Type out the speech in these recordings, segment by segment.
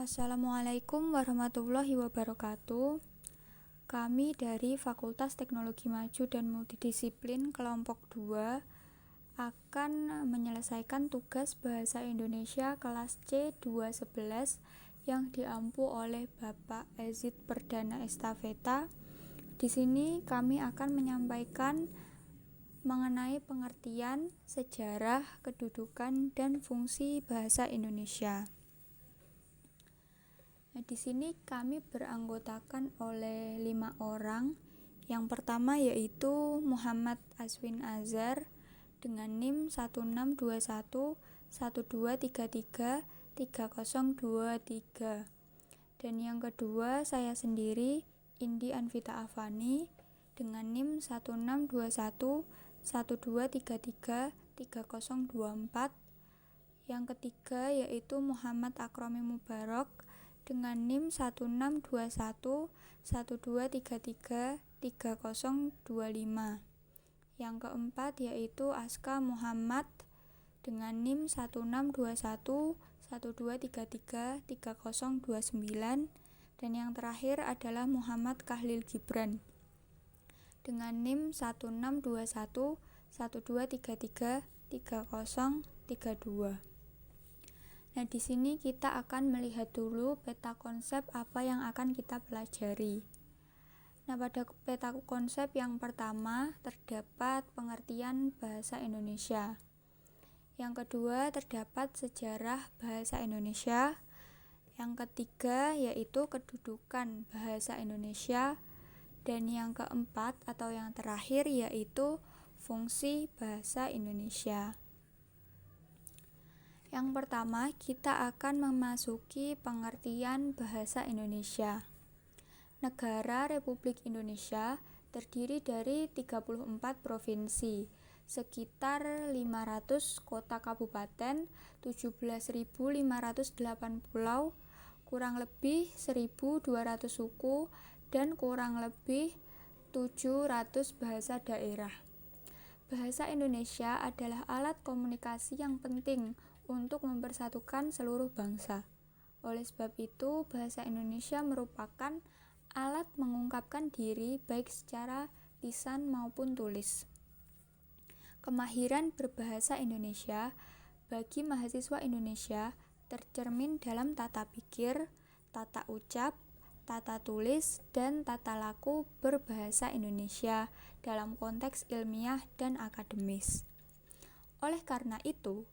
Assalamualaikum warahmatullahi wabarakatuh. Kami dari Fakultas Teknologi Maju dan Multidisiplin kelompok 2 akan menyelesaikan tugas Bahasa Indonesia kelas C211 yang diampu oleh Bapak Ezid Perdana Estafeta. Di sini kami akan menyampaikan mengenai pengertian, sejarah, kedudukan, dan fungsi bahasa Indonesia. Di sini kami beranggotakan oleh 5 orang. Yang pertama yaitu Muhammad Aswin Azhar dengan NIM 162112333023. Dan yang kedua saya sendiri, Indi Anvita Afani dengan NIM 162112333024. Yang ketiga yaitu Muhammad Akrami Mubarok dengan NIM 162112333025. Yang keempat yaitu Aska Muhammad dengan NIM 162112333029. Dan yang terakhir adalah Muhammad Kahlil Gibran dengan NIM 162112333032. Nah, di sini kita akan melihat dulu peta konsep apa yang akan kita pelajari. Nah, pada peta konsep yang pertama terdapat pengertian bahasa Indonesia. Yang kedua terdapat sejarah bahasa Indonesia. Yang ketiga yaitu kedudukan bahasa Indonesia. Dan yang keempat atau yang terakhir yaitu fungsi bahasa Indonesia. Yang pertama, kita akan memasuki pengertian bahasa Indonesia. Negara Republik Indonesia terdiri dari 34 provinsi, sekitar 500 kota kabupaten, 17.508 pulau, kurang lebih 1.200 suku, dan kurang lebih 700 bahasa daerah. Bahasa Indonesia adalah alat komunikasi yang penting untuk mempersatukan seluruh bangsa. Oleh sebab itu, bahasa Indonesia merupakan alat mengungkapkan diri baik secara lisan maupun tulis. Kemahiran berbahasa Indonesia bagi mahasiswa Indonesia tercermin dalam tata pikir, tata ucap, tata tulis, dan tata laku berbahasa Indonesia dalam konteks ilmiah dan akademis. Oleh karena itu,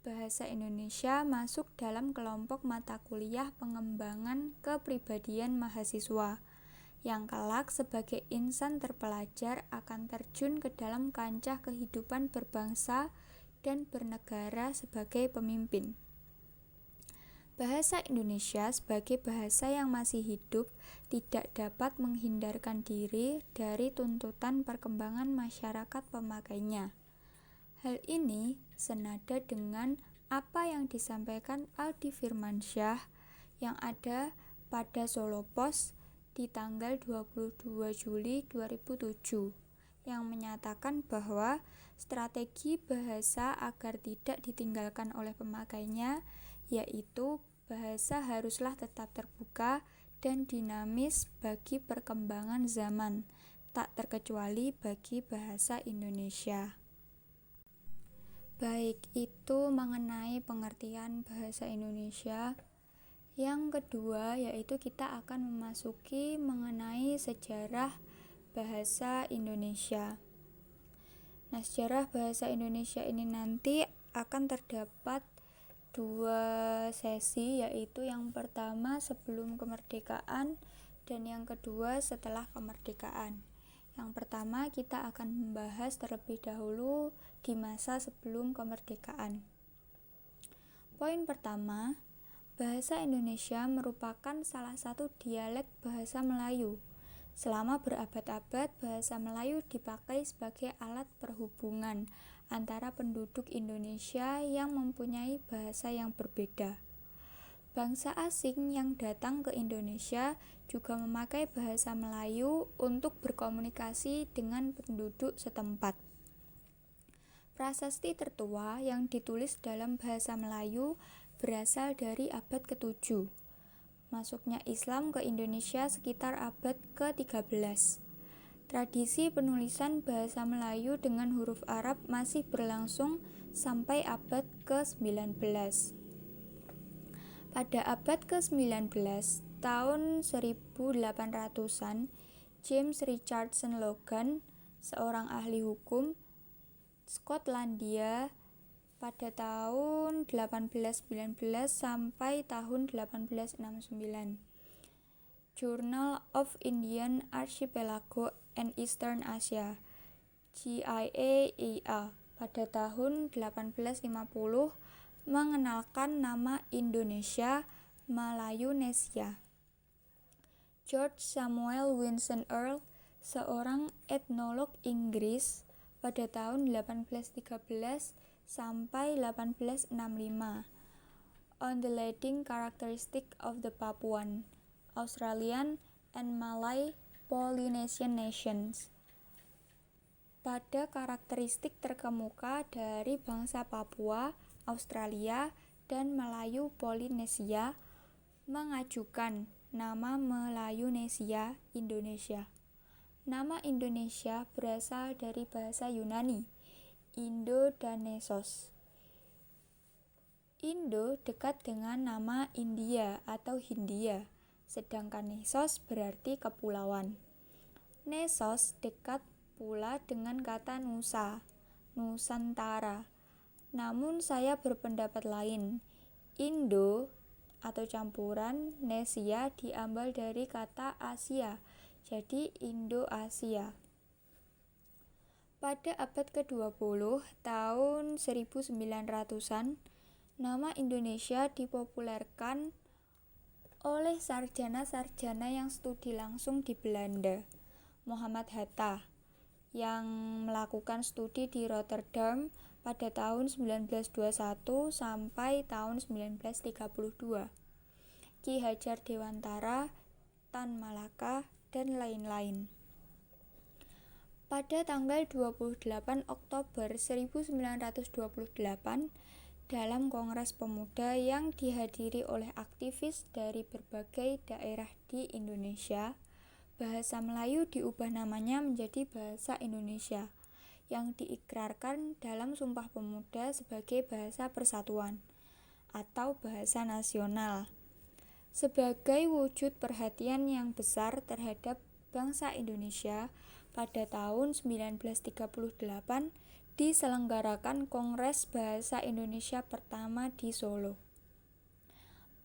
bahasa Indonesia masuk dalam kelompok mata kuliah pengembangan kepribadian mahasiswa yang kelak sebagai insan terpelajar akan terjun ke dalam kancah kehidupan berbangsa dan bernegara sebagai pemimpin. Bahasa Indonesia sebagai bahasa yang masih hidup tidak dapat menghindarkan diri dari tuntutan perkembangan masyarakat pemakainya. Hal ini senada dengan apa yang disampaikan Aldi Firmansyah yang ada pada Solo Post di tanggal 22 Juli 2007 yang menyatakan bahwa strategi bahasa agar tidak ditinggalkan oleh pemakainya yaitu bahasa haruslah tetap terbuka dan dinamis bagi perkembangan zaman, tak terkecuali bagi bahasa Indonesia. Baik, itu mengenai pengertian bahasa Indonesia. Yang kedua yaitu kita akan memasuki mengenai sejarah bahasa Indonesia. Nah, sejarah bahasa Indonesia ini nanti akan terdapat 2 sesi, yaitu yang pertama sebelum kemerdekaan dan yang kedua setelah kemerdekaan. Yang pertama kita akan membahas terlebih dahulu di masa sebelum kemerdekaan. Poin pertama, bahasa Indonesia merupakan salah satu dialek bahasa Melayu. Selama berabad-abad, bahasa Melayu dipakai sebagai alat perhubungan antara penduduk Indonesia yang mempunyai bahasa yang berbeda. Bangsa asing yang datang ke Indonesia juga memakai bahasa Melayu untuk berkomunikasi dengan penduduk setempat. Prasasti tertua yang ditulis dalam bahasa Melayu berasal dari abad ke-7. Masuknya Islam ke Indonesia sekitar abad ke-13. Tradisi penulisan bahasa Melayu dengan huruf Arab masih berlangsung sampai abad ke-19. Pada abad ke-19, tahun 1800-an, James Richardson Logan, seorang ahli hukum Skotlandia, pada tahun 1819 sampai tahun 1869. Journal of Indian Archipelago and Eastern Asia (GIAEA) pada tahun 1850 mengenalkan nama Indonesia Malayunesia. George Samuel Winston Earl, seorang etnolog Inggris, pada tahun 1813 sampai 1865, on the leading characteristic of the Papuan, Australian, and Malay Polynesian nations. Pada karakteristik terkemuka dari bangsa Papua, Australia, dan Melayu Polinesia, mengajukan nama Melayunesia Indonesia. Nama Indonesia berasal dari bahasa Yunani, Indo-Danesos. Indo dekat dengan nama India atau Hindia, sedangkan Nesos berarti kepulauan. Nesos dekat pula dengan kata Nusa, Nusantara. Namun saya berpendapat lain. Indo atau campuran Nesia diambil dari kata Asia, jadi Indo-Asia. Pada abad ke-20, tahun 1900-an, nama Indonesia dipopulerkan oleh sarjana-sarjana yang studi langsung di Belanda. Muhammad Hatta, yang melakukan studi di Rotterdam pada tahun 1921 sampai tahun 1932. Ki Hajar Dewantara, Tan Malaka, dan lain-lain. Pada tanggal 28 Oktober 1928, dalam Kongres Pemuda yang dihadiri oleh aktivis dari berbagai daerah di Indonesia, bahasa Melayu diubah namanya menjadi Bahasa Indonesia, yang diikrarkan dalam Sumpah Pemuda sebagai bahasa persatuan atau bahasa nasional. Sebagai wujud perhatian yang besar terhadap bangsa Indonesia, pada tahun 1938 diselenggarakan Kongres Bahasa Indonesia pertama di Solo.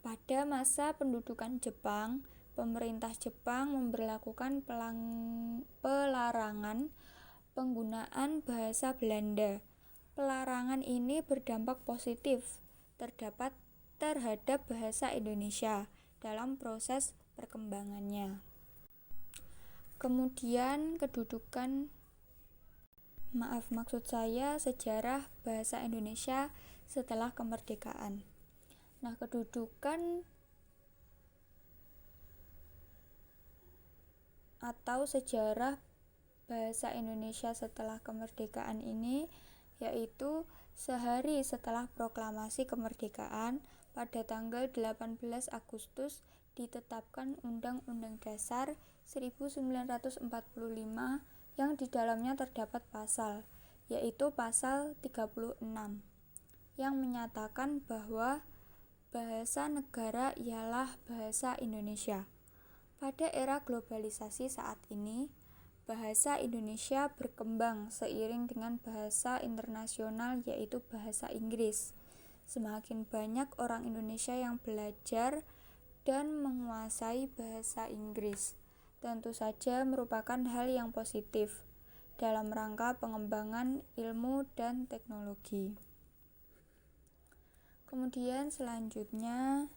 Pada masa pendudukan Jepang, pemerintah Jepang memberlakukan pelarangan penggunaan bahasa Belanda. Pelarangan ini berdampak positif terhadap bahasa Indonesia dalam proses perkembangannya. Kemudian sejarah bahasa Indonesia setelah kemerdekaan. Nah, kedudukan atau sejarah bahasa Indonesia setelah kemerdekaan ini yaitu sehari setelah proklamasi kemerdekaan pada tanggal 18 Agustus ditetapkan Undang-Undang Dasar 1945 yang di dalamnya terdapat pasal, yaitu pasal 36, yang menyatakan bahwa bahasa negara ialah bahasa Indonesia. Pada era globalisasi saat ini, bahasa Indonesia berkembang seiring dengan bahasa internasional yaitu bahasa Inggris. Semakin banyak orang Indonesia yang belajar dan menguasai bahasa Inggris, tentu saja merupakan hal yang positif dalam rangka pengembangan ilmu dan teknologi. Kemudian selanjutnya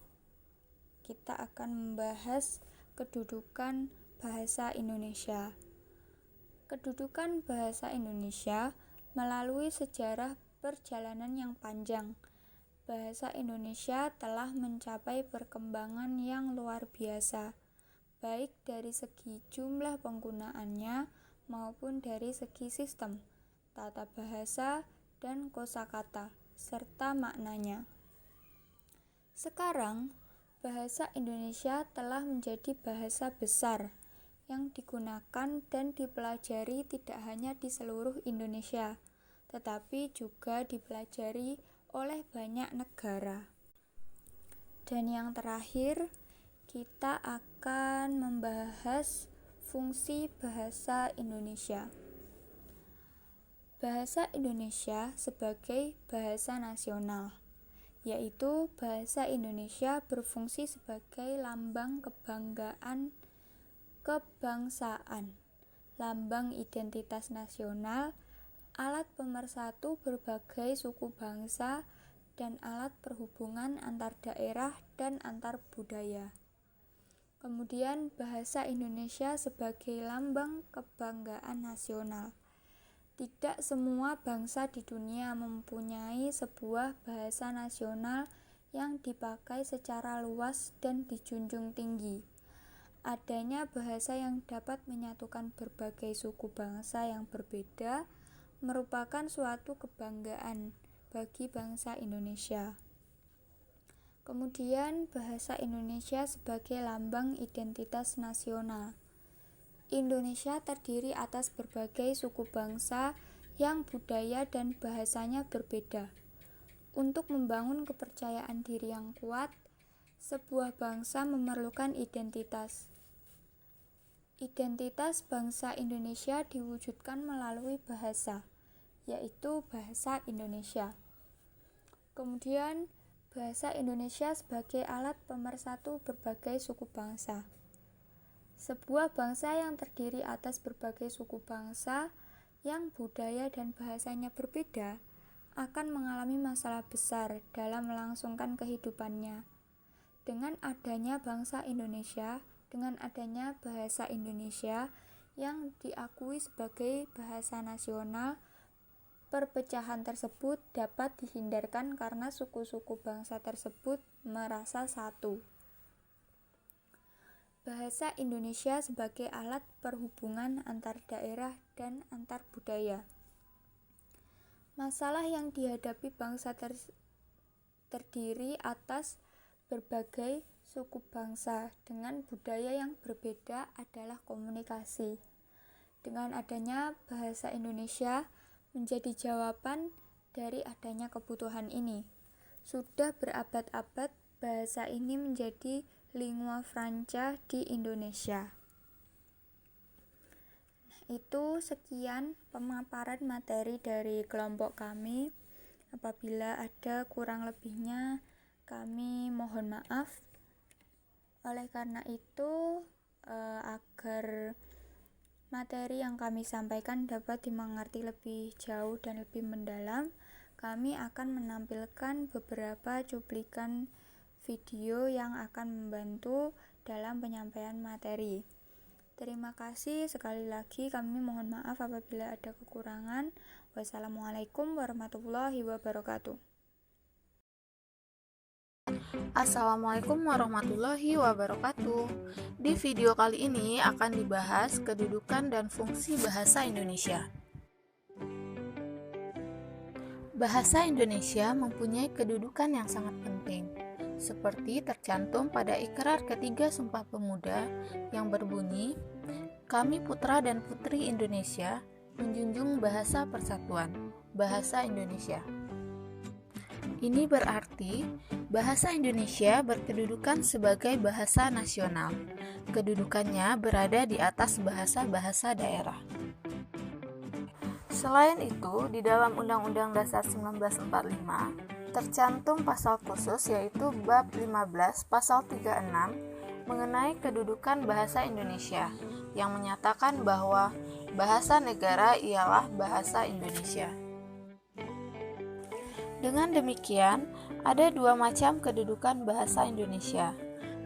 kita akan membahas kedudukan bahasa Indonesia. Kedudukan bahasa Indonesia melalui sejarah perjalanan yang panjang. Bahasa Indonesia telah mencapai perkembangan yang luar biasa, baik dari segi jumlah penggunaannya maupun dari segi sistem, tata bahasa, dan kosakata, serta maknanya. Sekarang, bahasa Indonesia telah menjadi bahasa besar yang digunakan dan dipelajari tidak hanya di seluruh Indonesia, tetapi juga dipelajari oleh banyak negara. Dan yang terakhir, kita akan membahas fungsi bahasa Indonesia. Bahasa Indonesia sebagai bahasa nasional, yaitu bahasa Indonesia berfungsi sebagai lambang kebanggaan kebangsaan, lambang identitas nasional, alat pemersatu berbagai suku bangsa, dan alat perhubungan antar daerah dan antar budaya. Kemudian bahasa Indonesia sebagai lambang kebanggaan nasional. Tidak semua bangsa di dunia mempunyai sebuah bahasa nasional yang dipakai secara luas dan dijunjung tinggi. Adanya bahasa yang dapat menyatukan berbagai suku bangsa yang berbeda merupakan suatu kebanggaan bagi bangsa Indonesia. Kemudian bahasa Indonesia sebagai lambang identitas nasional. Indonesia terdiri atas berbagai suku bangsa yang budaya dan bahasanya berbeda. Untuk membangun kepercayaan diri yang kuat, sebuah bangsa memerlukan identitas. Identitas bangsa Indonesia diwujudkan melalui bahasa, yaitu bahasa Indonesia. Kemudian, bahasa Indonesia sebagai alat pemersatu berbagai suku bangsa. Sebuah bangsa yang terdiri atas berbagai suku bangsa yang budaya dan bahasanya berbeda akan mengalami masalah besar dalam melangsungkan kehidupannya. Dengan adanya bangsa Indonesia, dengan adanya bahasa Indonesia yang diakui sebagai bahasa nasional, perpecahan tersebut dapat dihindarkan karena suku-suku bangsa tersebut merasa satu. Bahasa Indonesia sebagai alat perhubungan antar daerah dan antar budaya. Masalah yang dihadapi bangsa terdiri atas berbagai suku bangsa dengan budaya yang berbeda adalah komunikasi. Dengan adanya bahasa Indonesia menjadi jawaban dari adanya kebutuhan ini. Sudah berabad-abad bahasa ini menjadi lingua franca di Indonesia. Itu sekian pemaparan materi dari kelompok kami. Apabila ada kurang lebihnya, kami mohon maaf. Oleh karena itu, agar materi yang kami sampaikan dapat dimengerti lebih jauh dan lebih mendalam, kami akan menampilkan beberapa cuplikan video yang akan membantu dalam penyampaian materi. Terima kasih sekali lagi, kami mohon maaf apabila ada kekurangan. Wassalamualaikum warahmatullahi wabarakatuh. Assalamualaikum warahmatullahi wabarakatuh. Di video kali ini akan dibahas kedudukan dan fungsi bahasa Indonesia. Bahasa Indonesia mempunyai kedudukan yang sangat penting, seperti tercantum pada Ikrar Ketiga Sumpah Pemuda yang berbunyi, "Kami putra dan putri Indonesia menjunjung bahasa persatuan, bahasa Indonesia." Ini berarti bahasa Indonesia berkedudukan sebagai bahasa nasional. Kedudukannya berada di atas bahasa-bahasa daerah. Selain itu, di dalam Undang-Undang Dasar 1945 tercantum pasal khusus yaitu bab 15 pasal 36 mengenai kedudukan bahasa Indonesia yang menyatakan bahwa bahasa negara ialah bahasa Indonesia. Dengan demikian, ada dua macam kedudukan bahasa Indonesia.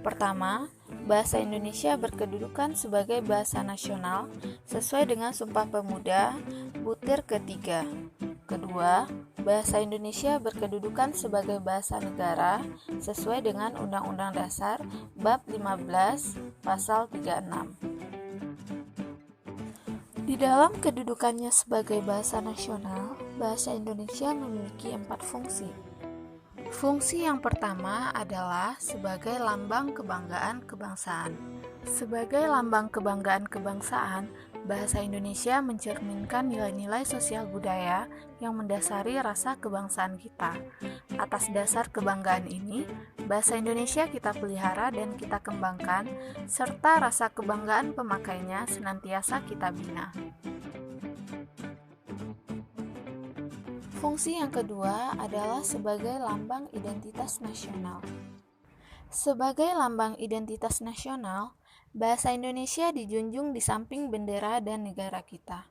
Pertama, bahasa Indonesia berkedudukan sebagai bahasa nasional sesuai dengan Sumpah Pemuda butir ketiga. Kedua, bahasa Indonesia berkedudukan sebagai bahasa negara sesuai dengan Undang-Undang Dasar bab 15 pasal 36. Di dalam kedudukannya sebagai bahasa nasional, bahasa Indonesia memiliki 4 fungsi. Fungsi yang pertama adalah sebagai lambang kebanggaan kebangsaan. Sebagai lambang kebanggaan kebangsaan, bahasa Indonesia mencerminkan nilai-nilai sosial budaya yang mendasari rasa kebangsaan kita. Atas dasar kebanggaan ini, bahasa Indonesia kita pelihara dan kita kembangkan, serta rasa kebanggaan pemakainya senantiasa kita bina. Fungsi yang kedua adalah sebagai lambang identitas nasional. Sebagai lambang identitas nasional, bahasa Indonesia dijunjung di samping bendera dan negara kita.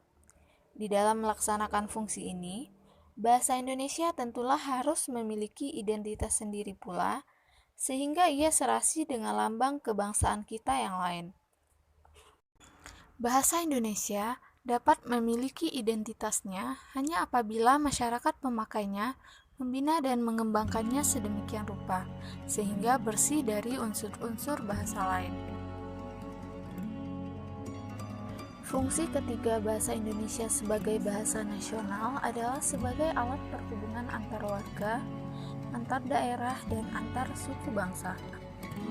Di dalam melaksanakan fungsi ini, bahasa Indonesia tentulah harus memiliki identitas sendiri pula, sehingga ia serasi dengan lambang kebangsaan kita yang lain. Bahasa Indonesia dapat memiliki identitasnya hanya apabila masyarakat pemakainya membina dan mengembangkannya sedemikian rupa, sehingga bersih dari unsur-unsur bahasa lain. Fungsi ketiga bahasa Indonesia sebagai bahasa nasional adalah sebagai alat perhubungan antar warga, antar daerah, dan antar suku bangsa.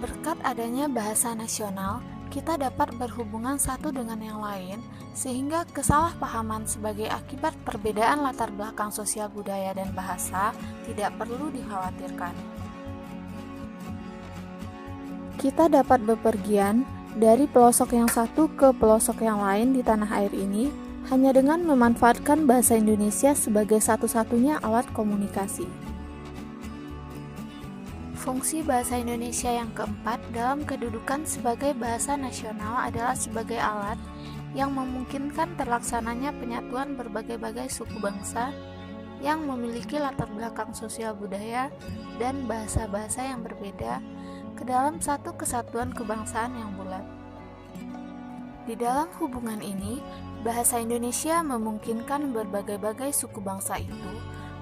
Berkat adanya bahasa nasional, kita dapat berhubungan satu dengan yang lain, sehingga kesalahpahaman sebagai akibat perbedaan latar belakang sosial budaya dan bahasa tidak perlu dikhawatirkan. Kita dapat bepergian dari pelosok yang satu ke pelosok yang lain di tanah air ini hanya dengan memanfaatkan bahasa Indonesia sebagai satu-satunya alat komunikasi. Fungsi bahasa Indonesia yang keempat dalam kedudukan sebagai bahasa nasional adalah sebagai alat yang memungkinkan terlaksananya penyatuan berbagai-bagai suku bangsa yang memiliki latar belakang sosial budaya dan bahasa-bahasa yang berbeda ke dalam satu kesatuan kebangsaan yang bulat. Di dalam hubungan ini, bahasa Indonesia memungkinkan berbagai-bagai suku bangsa itu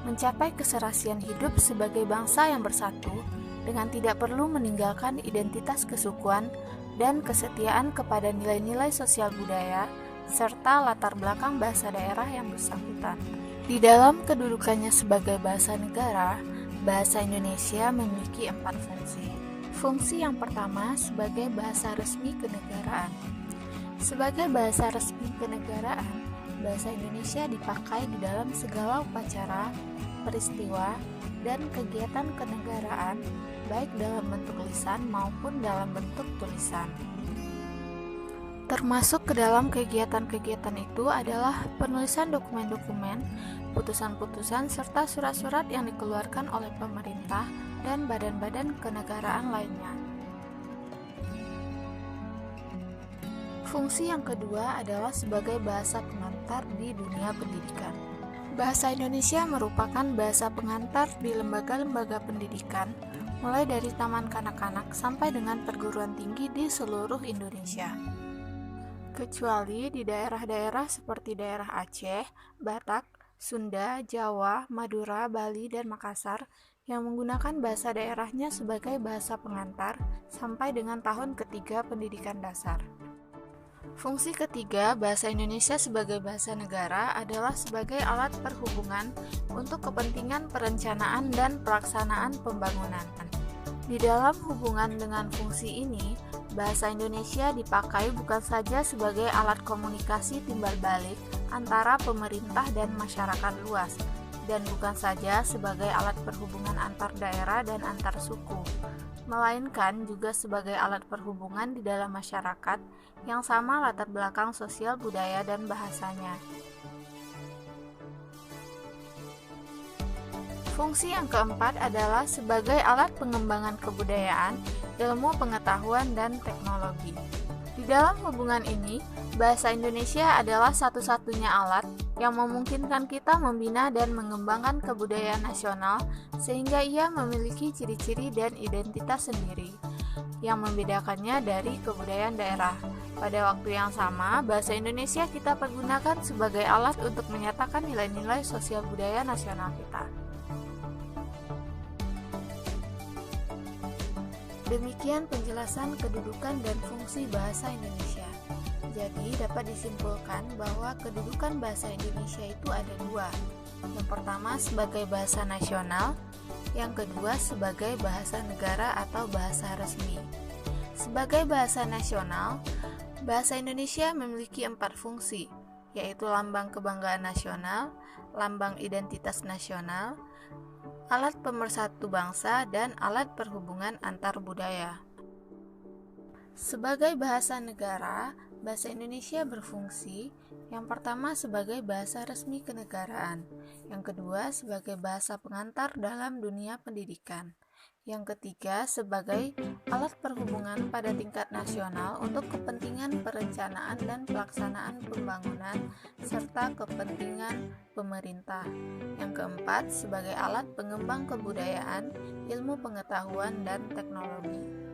mencapai keserasian hidup sebagai bangsa yang bersatu dengan tidak perlu meninggalkan identitas kesukuan dan kesetiaan kepada nilai-nilai sosial budaya serta latar belakang bahasa daerah yang bersangkutan. Di dalam kedudukannya sebagai bahasa negara, bahasa Indonesia memiliki 4 fungsi. Fungsi yang pertama sebagai bahasa resmi kenegaraan. Sebagai bahasa resmi kenegaraan, bahasa Indonesia dipakai di dalam segala upacara, peristiwa, dan kegiatan kenegaraan, baik dalam bentuk lisan maupun dalam bentuk tulisan. Termasuk ke dalam kegiatan-kegiatan itu adalah penulisan dokumen-dokumen, putusan-putusan, serta surat-surat yang dikeluarkan oleh pemerintah dan badan-badan kenegaraan lainnya. Fungsi yang kedua adalah sebagai bahasa pengantar di dunia pendidikan. Bahasa Indonesia merupakan bahasa pengantar di lembaga-lembaga pendidikan, mulai dari taman kanak-kanak sampai dengan perguruan tinggi di seluruh Indonesia. Kecuali di daerah-daerah seperti daerah Aceh, Batak, Sunda, Jawa, Madura, Bali, dan Makassar yang menggunakan bahasa daerahnya sebagai bahasa pengantar sampai dengan tahun ketiga pendidikan dasar. Fungsi ketiga bahasa Indonesia sebagai bahasa negara adalah sebagai alat perhubungan untuk kepentingan perencanaan dan pelaksanaan pembangunan. Di dalam hubungan dengan fungsi ini, bahasa Indonesia dipakai bukan saja sebagai alat komunikasi timbal balik antara pemerintah dan masyarakat luas, dan bukan saja sebagai alat perhubungan antar daerah dan antar suku, melainkan juga sebagai alat perhubungan di dalam masyarakat yang sama latar belakang sosial budaya dan bahasanya. Fungsi yang keempat adalah sebagai alat pengembangan kebudayaan, ilmu pengetahuan, dan teknologi. Di dalam hubungan ini, bahasa Indonesia adalah satu-satunya alat yang memungkinkan kita membina dan mengembangkan kebudayaan nasional sehingga ia memiliki ciri-ciri dan identitas sendiri yang membedakannya dari kebudayaan daerah. Pada waktu yang sama, bahasa Indonesia kita pergunakan sebagai alat untuk menyatakan nilai-nilai sosial budaya nasional kita. Demikian penjelasan kedudukan dan fungsi bahasa Indonesia. Jadi dapat disimpulkan bahwa kedudukan bahasa Indonesia itu ada 2. Yang pertama sebagai bahasa nasional, Yang kedua, sebagai bahasa negara atau bahasa resmi. Sebagai bahasa nasional, bahasa Indonesia memiliki 4 fungsi, yaitu lambang kebanggaan nasional, lambang identitas nasional, alat pemersatu bangsa, dan alat perhubungan antar budaya. Sebagai bahasa negara, bahasa Indonesia berfungsi yang pertama sebagai bahasa resmi kenegaraan, yang kedua sebagai bahasa pengantar dalam dunia pendidikan, yang ketiga sebagai alat perhubungan pada tingkat nasional untuk kepentingan perencanaan dan pelaksanaan pembangunan serta kepentingan pemerintah, yang keempat sebagai alat pengembang kebudayaan, ilmu pengetahuan, dan teknologi.